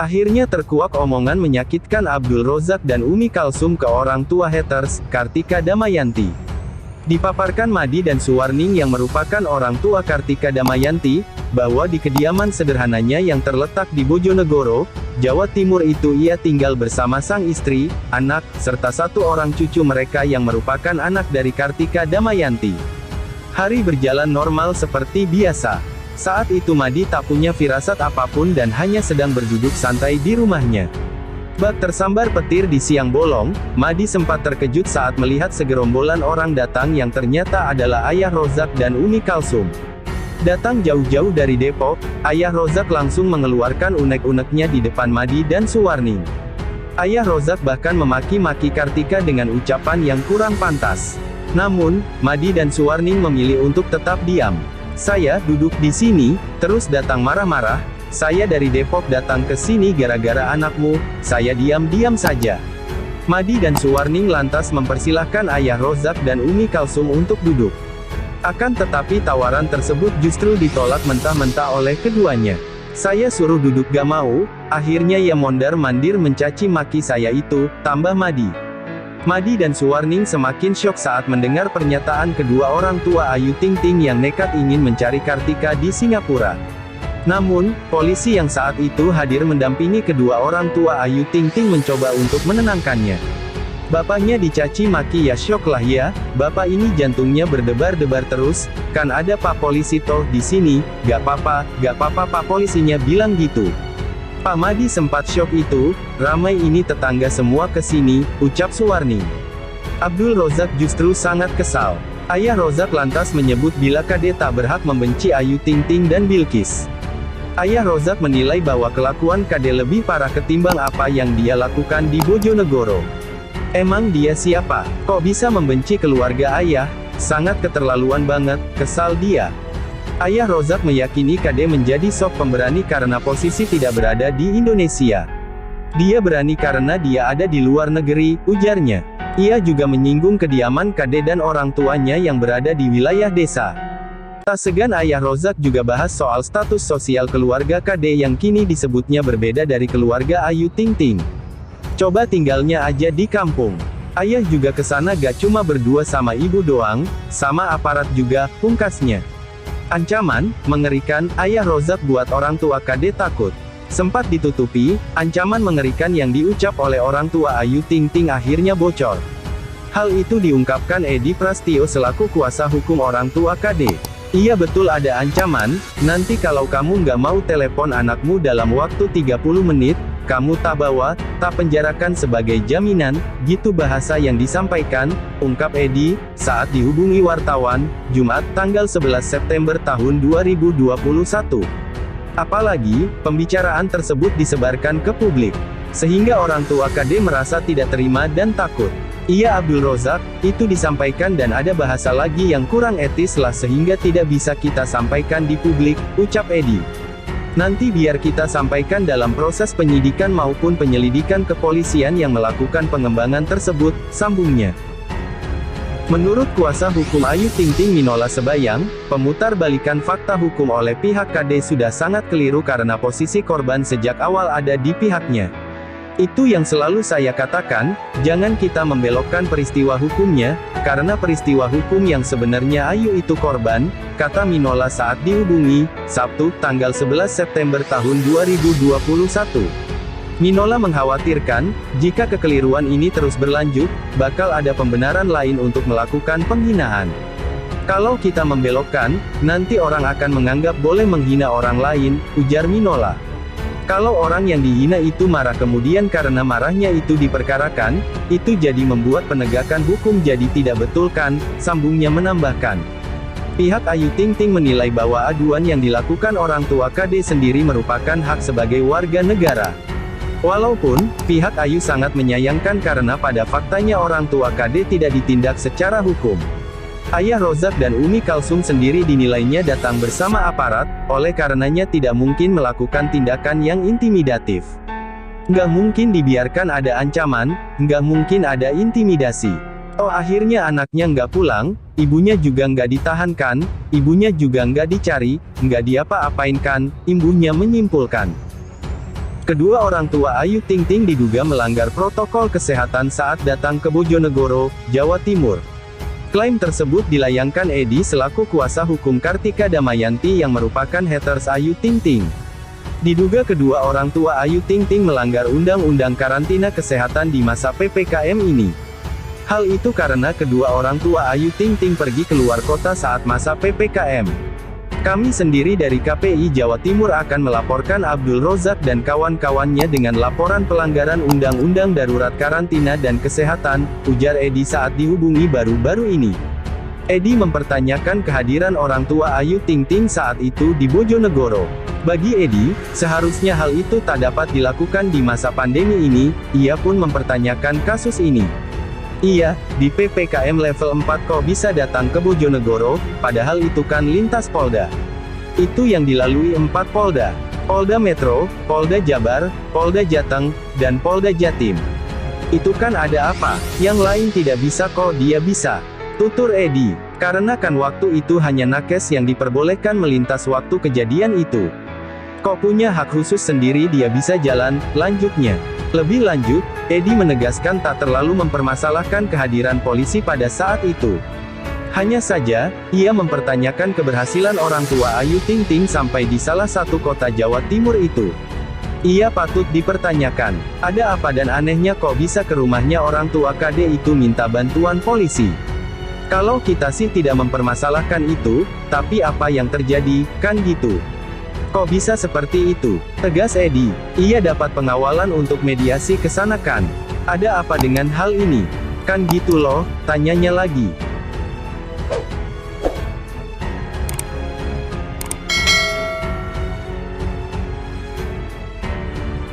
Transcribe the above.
Akhirnya terkuak omongan menyakitkan Abdul Rozak dan Umi Kalsum ke orang tua haters, Kartika Damayanti. Dipaparkan Madi dan Suwarning yang merupakan orang tua Kartika Damayanti, bahwa di kediaman sederhananya yang terletak di Bojonegoro, Jawa Timur itu ia tinggal bersama sang istri, anak, serta satu orang cucu mereka yang merupakan anak dari Kartika Damayanti. Hari berjalan normal seperti biasa. Saat itu Madi tak punya firasat apapun dan hanya sedang berduduk santai di rumahnya. Bak tersambar petir di siang bolong, Madi sempat terkejut saat melihat segerombolan orang datang yang ternyata adalah ayah Rozak dan Umi Kalsum. Datang jauh-jauh dari Depok, ayah Rozak langsung mengeluarkan unek-uneknya di depan Madi dan Suwarning. Ayah Rozak bahkan memaki-maki Kartika dengan ucapan yang kurang pantas. Namun, Madi dan Suwarning memilih untuk tetap diam. "Saya duduk di sini, terus datang marah-marah, saya dari Depok datang ke sini gara-gara anakmu, saya diam-diam saja." Madi dan Suwarning lantas mempersilahkan ayah Rozak dan Umi Kalsum untuk duduk. Akan tetapi tawaran tersebut justru ditolak mentah-mentah oleh keduanya. "Saya suruh duduk gak mau, akhirnya ia mondar-mandir mencaci maki saya itu," tambah Madi. Madi dan Suwarning semakin syok saat mendengar pernyataan kedua orang tua Ayu Ting Ting yang nekat ingin mencari Kartika di Singapura. Namun, polisi yang saat itu hadir mendampingi kedua orang tua Ayu Ting Ting mencoba untuk menenangkannya. Bapaknya dicaci maki, "Ya syok lah ya, bapak ini jantungnya berdebar-debar terus, kan ada Pak Polisi toh di sini." Gak apa-apa, Pak Polisinya bilang gitu." Pak Madi sempat syok itu, "Ramai ini tetangga semua ke sini," ucap Suwarning. Abdul Rozak justru sangat kesal. Ayah Rozak lantas menyebut bila Kade tak berhak membenci Ayu Ting Ting dan Bilkis. Ayah Rozak menilai bahwa kelakuan Kade lebih parah ketimbang apa yang dia lakukan di Bojonegoro. "Emang dia siapa? Kok bisa membenci keluarga ayah? Sangat keterlaluan banget," kesal dia. Ayah Rozak meyakini Kade menjadi sok pemberani karena posisi tidak berada di Indonesia. "Dia berani karena dia ada di luar negeri," ujarnya. Ia juga menyinggung kediaman Kade dan orang tuanya yang berada di wilayah desa. Tak segan ayah Rozak juga bahas soal status sosial keluarga Kade yang kini disebutnya berbeda dari keluarga Ayu Ting Ting. "Coba tinggalnya aja di kampung. Ayah juga kesana gak cuma berdua sama ibu doang, sama aparat juga," pungkasnya. Ancaman mengerikan ayah Rozak buat orang tua Kade takut. Sempat ditutupi, ancaman mengerikan yang diucap oleh orang tua Ayu Ting Ting akhirnya bocor. Hal itu diungkapkan Edi Prastio selaku kuasa hukum orang tua Kade. "Iya betul ada ancaman, nanti kalau kamu nggak mau telepon anakmu dalam waktu 30 menit, kamu tak bawa, tak penjarakan sebagai jaminan," gitu bahasa yang disampaikan, ungkap Edi, saat dihubungi wartawan, Jumat, tanggal 11 September tahun 2021. Apalagi, pembicaraan tersebut disebarkan ke publik, sehingga orang tua Kade merasa tidak terima dan takut. "Iya Abdul Rozak, itu disampaikan dan ada bahasa lagi yang kurang etis lah sehingga tidak bisa kita sampaikan di publik," ucap Edi. "Nanti biar kita sampaikan dalam proses penyidikan maupun penyelidikan kepolisian yang melakukan pengembangan tersebut," sambungnya. Menurut kuasa hukum Ayu Ting Ting Minola Sebayang, pemutarbalikan fakta hukum oleh pihak Kade sudah sangat keliru karena posisi korban sejak awal ada di pihaknya. "Itu yang selalu saya katakan, jangan kita membelokkan peristiwa hukumnya, karena peristiwa hukum yang sebenarnya Ayu itu korban," kata Minola saat dihubungi, Sabtu, tanggal 11 September tahun 2021. Minola mengkhawatirkan, jika kekeliruan ini terus berlanjut, bakal ada pembenaran lain untuk melakukan penghinaan. "Kalau kita membelokkan, nanti orang akan menganggap boleh menghina orang lain," ujar Minola. "Kalau orang yang dihina itu marah kemudian karena marahnya itu diperkarakan, itu jadi membuat penegakan hukum jadi tidak betul kan," sambungnya menambahkan. Pihak Ayu Ting Ting menilai bahwa aduan yang dilakukan orang tua Kade sendiri merupakan hak sebagai warga negara. Walaupun, pihak Ayu sangat menyayangkan karena pada faktanya orang tua Kade tidak ditindak secara hukum. Ayah Rozak dan Umi Kalsum sendiri dinilainya datang bersama aparat, oleh karenanya tidak mungkin melakukan tindakan yang intimidatif. Nggak mungkin dibiarkan ada ancaman, nggak mungkin ada intimidasi. Oh, akhirnya anaknya nggak pulang, ibunya juga nggak ditahan kan, ibunya juga nggak dicari, nggak diapa-apain kan, ibunya menyimpulkan. Kedua orang tua Ayu Ting Ting diduga melanggar protokol kesehatan saat datang ke Bojonegoro, Jawa Timur. Klaim tersebut dilayangkan Edi selaku kuasa hukum Kartika Damayanti yang merupakan haters Ayu Ting Ting. Diduga kedua orang tua Ayu Ting Ting melanggar undang-undang karantina kesehatan di masa PPKM ini. Hal itu karena kedua orang tua Ayu Ting Ting pergi keluar kota saat masa PPKM. Kami sendiri dari KPI Jawa Timur akan melaporkan Abdul Rozak dan kawan-kawannya dengan laporan pelanggaran Undang-Undang Darurat Karantina dan Kesehatan, ujar Edi saat dihubungi baru-baru ini. Edi mempertanyakan kehadiran orang tua Ayu Ting Ting saat itu di Bojonegoro. Bagi Edi, seharusnya hal itu tak dapat dilakukan di masa pandemi ini, ia pun mempertanyakan kasus ini. Iya, di PPKM level 4 kok bisa datang ke Bojonegoro, padahal itu kan lintas Polda. Itu yang dilalui 4 Polda. Polda Metro, Polda Jabar, Polda Jateng, dan Polda Jatim. Itu kan ada apa, yang lain tidak bisa kok dia bisa. Tutur Edi, karena kan waktu itu hanya nakes yang diperbolehkan melintas waktu kejadian itu. Kok punya hak khusus sendiri dia bisa jalan, lanjutnya. Lebih lanjut, Edi menegaskan tak terlalu mempermasalahkan kehadiran polisi pada saat itu. Hanya saja, ia mempertanyakan keberhasilan orang tua Ayu Ting Ting sampai di salah satu kota Jawa Timur itu. Ia patut dipertanyakan, ada apa dan anehnya kok bisa ke rumahnya orang tua KD itu minta bantuan polisi. Kalau kita sih tidak mempermasalahkan itu, tapi apa yang terjadi, kan gitu. Kok bisa seperti itu? Tegas Edi. Ia dapat pengawalan untuk mediasi ke sana kan? Ada apa dengan hal ini? Kan gitu loh, tanyanya lagi.